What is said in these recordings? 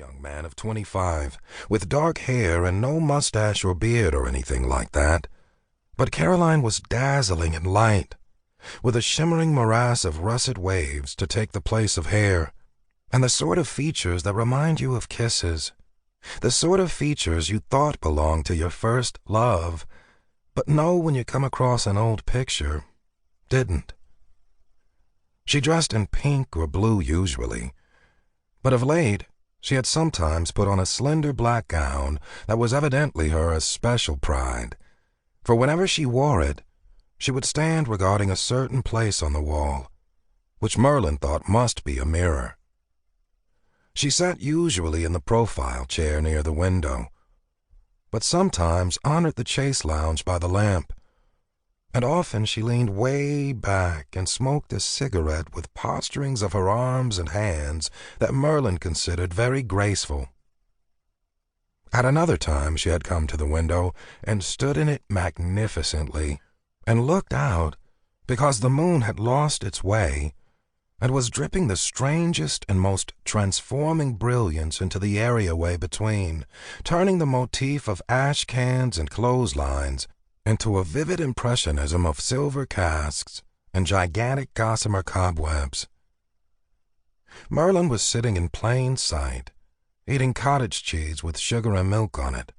young man of 25, with dark hair and no mustache or beard or anything like that. But Caroline was dazzling and light, with a shimmering morass of russet waves to take the place of hair, and the sort of features that remind you of kisses, the sort of features you thought belonged to your first love, but know when you come across an old picture, didn't. She dressed in pink or blue usually, but of late she had sometimes put on a slender black gown that was evidently her especial pride, for whenever she wore it, she would stand regarding a certain place on the wall, which Merlin thought must be a mirror. She sat usually in the profile chair near the window, but sometimes honored the chase lounge by the lamp, and often she leaned way back and smoked a cigarette with posturings of her arms and hands that Merlin considered very graceful. At another time she had come to the window and stood in it magnificently, and looked out because the moon had lost its way and was dripping the strangest and most transforming brilliance into the areaway between, turning the motif of ash cans and clotheslines into a vivid impressionism of silver casks and gigantic gossamer cobwebs. Merlin was sitting in plain sight, eating cottage cheese with sugar and milk on it,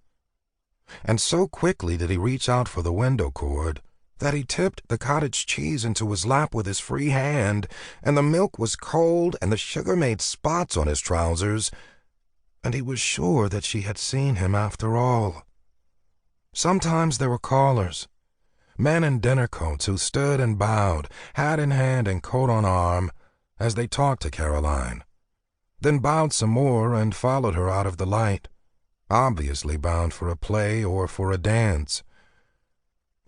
and so quickly did he reach out for the window cord that he tipped the cottage cheese into his lap with his free hand, and the milk was cold and the sugar made spots on his trousers, and he was sure that she had seen him after all. Sometimes there were callers, men in dinner coats who stood and bowed, hat in hand and coat on arm, as they talked to Caroline, then bowed some more and followed her out of the light, obviously bound for a play or for a dance.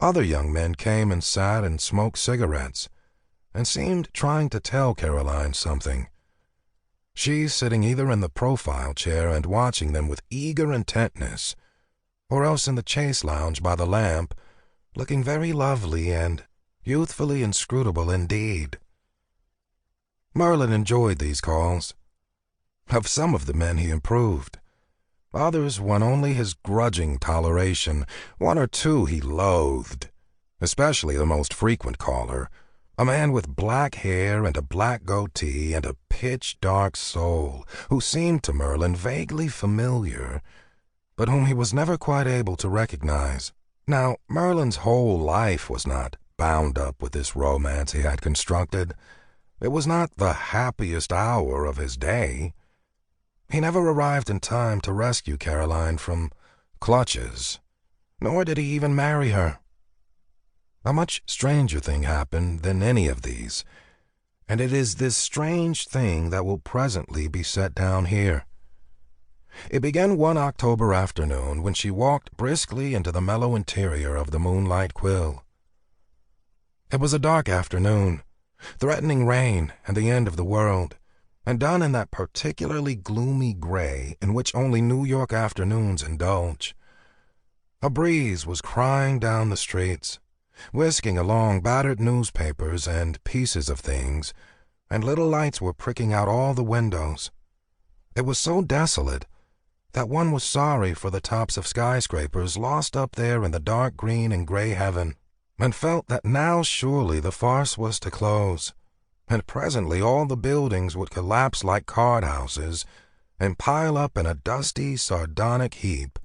Other young men came and sat and smoked cigarettes, and seemed trying to tell Caroline something, she sitting either in the profile chair and watching them with eager intentness, or else in the chase lounge by the lamp, looking very lovely and youthfully inscrutable indeed. Merlin enjoyed these calls. Of some of the men he approved. Others won only his grudging toleration. One or two he loathed, especially the most frequent caller, a man with black hair and a black goatee and a pitch-dark soul, who seemed to Merlin vaguely familiar, but whom he was never quite able to recognize. Now, Merlin's whole life was not bound up with this romance he had constructed. It was not the happiest hour of his day. He never arrived in time to rescue Caroline from clutches, nor did he even marry her. A much stranger thing happened than any of these, and it is this strange thing that will presently be set down here. It began one October afternoon when she walked briskly into the mellow interior of the Moonlight Quill. It was a dark afternoon, threatening rain and the end of the world, and done in that particularly gloomy gray in which only New York afternoons indulge. A breeze was crying down the streets, whisking along battered newspapers and pieces of things, and little lights were pricking out all the windows. It was so desolate that one was sorry for the tops of skyscrapers lost up there in the dark green and gray heaven, and felt that now surely the farce was to close, and presently all the buildings would collapse like card houses and pile up in a dusty, sardonic heap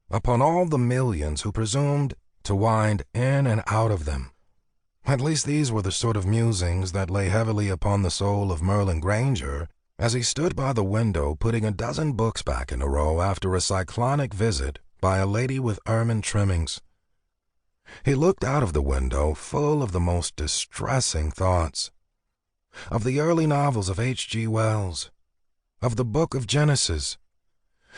upon all the millions who presumed to wind in and out of them. At least these were the sort of musings that lay heavily upon the soul of Merlin Granger as he stood by the window putting a dozen books back in a row after a cyclonic visit by a lady with ermine trimmings. He looked out of the window full of the most distressing thoughts, of the early novels of H.G. Wells, of the Book of Genesis,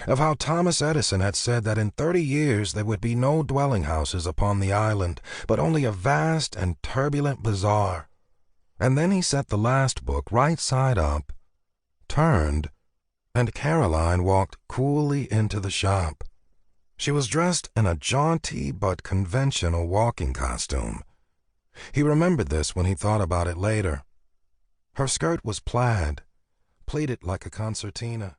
of how Thomas Edison had said that in 30 years there would be no dwelling houses upon the island, but only a vast and turbulent bazaar. And then he set the last book right side up, turned, and Caroline walked coolly into the shop. She was dressed in a jaunty but conventional walking costume. He remembered this when he thought about it later. Her skirt was plaid, pleated like a concertina,